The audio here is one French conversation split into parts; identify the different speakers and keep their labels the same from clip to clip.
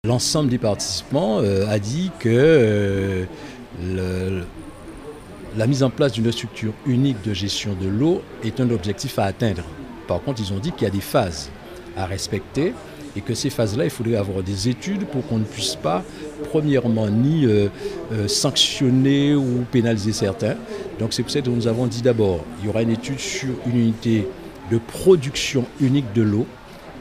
Speaker 1: L'ensemble des participants a dit que la mise en place d'une structure unique de gestion de l'eau est un objectif à atteindre. Par contre, ils ont dit qu'il y a des phases à respecter et que ces phases-là, il faudrait avoir des études pour qu'on ne puisse pas, premièrement, ni sanctionner ou pénaliser certains. Donc c'est pour ça que nous avons dit d'abord, il y aura une étude sur une unité de production unique de l'eau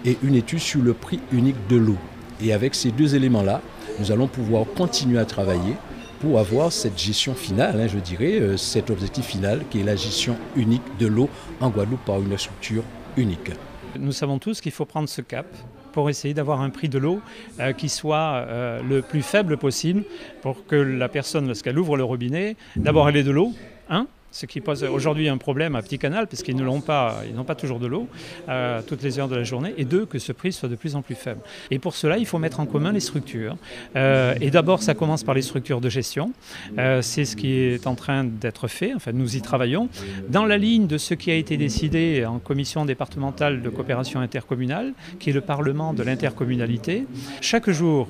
Speaker 1: et une étude sur le prix unique de l'eau. Et avec ces deux éléments-là, nous allons pouvoir continuer à travailler pour avoir cette gestion finale, je dirais, cet objectif final qui est la gestion unique de l'eau en Guadeloupe par une structure unique.
Speaker 2: Nous savons tous qu'il faut prendre ce cap pour essayer d'avoir un prix de l'eau qui soit le plus faible possible pour que la personne, lorsqu'elle ouvre le robinet, d'abord elle ait de l'eau, ce qui pose aujourd'hui un problème à Petit Canal, puisqu'ils n'ont pas toujours de l'eau toutes les heures de la journée, et deux, que ce prix soit de plus en plus faible. Et pour cela, il faut mettre en commun les structures. Et d'abord, ça commence par les structures de gestion. C'est ce qui est en train d'être fait, enfin nous y travaillons, dans la ligne de ce qui a été décidé en commission départementale de coopération intercommunale, qui est le parlement de l'intercommunalité. Chaque jour,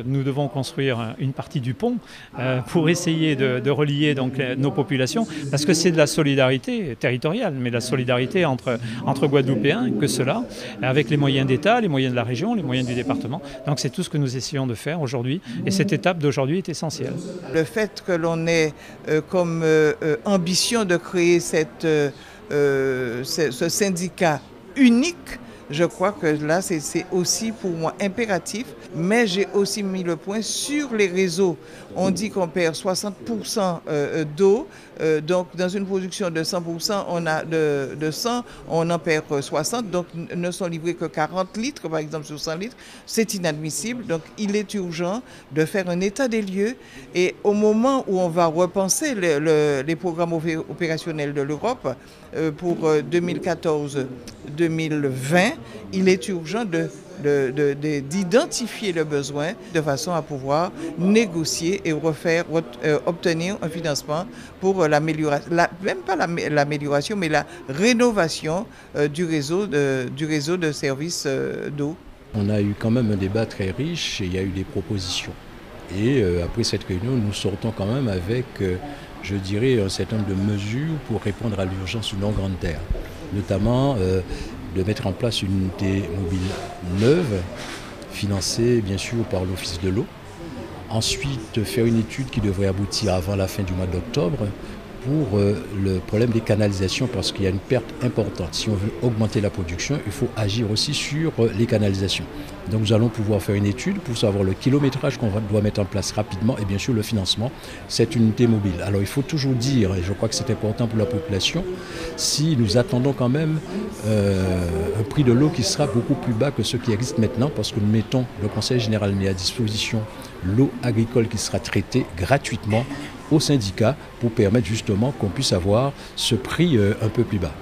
Speaker 2: nous devons construire une partie du pont pour essayer de relier donc, nos populations, parce que c'est de la solidarité territoriale, mais la solidarité entre Guadeloupéens, que cela, avec les moyens d'État, les moyens de la région, les moyens du département. Donc c'est tout ce que nous essayons de faire aujourd'hui, et cette étape d'aujourd'hui est essentielle.
Speaker 3: Le fait que l'on ait comme ambition de créer ce syndicat unique, je crois que là, c'est aussi pour moi impératif, mais j'ai aussi mis le point sur les réseaux. On dit qu'on perd 60% d'eau, donc dans une production de 100%, de 100, on en perd 60, donc ne sont livrés que 40 litres, par exemple sur 100 litres. C'est inadmissible, donc il est urgent de faire un état des lieux, et au moment où on va repenser les programmes opérationnels de l'Europe pour 2014-2020, il est urgent d'identifier le besoin de façon à pouvoir négocier et obtenir un financement pour l'amélioration, même pas l'amélioration, mais la rénovation du réseau de services d'eau.
Speaker 1: On a eu quand même un débat très riche et il y a eu des propositions. Et après cette réunion, nous sortons quand même avec, je dirais, un certain nombre de mesures pour répondre à l'urgence du non-grande terre, notamment de mettre en place une unité mobile neuve, financée bien sûr par l'Office de l'eau. Ensuite, faire une étude qui devrait aboutir avant la fin du mois d'octobre pour le problème des canalisations, parce qu'il y a une perte importante. Si on veut augmenter la production, il faut agir aussi sur les canalisations. Donc nous allons pouvoir faire une étude pour savoir le kilométrage qu'on doit mettre en place rapidement et bien sûr le financement, cette unité mobile. Alors il faut toujours dire, et je crois que c'est important pour la population, si nous attendons quand même un prix de l'eau qui sera beaucoup plus bas que ce qui existe maintenant, parce que nous mettons, le Conseil général met à disposition l'eau agricole qui sera traitée gratuitement au syndicat pour permettre justement qu'on puisse avoir ce prix un peu plus bas.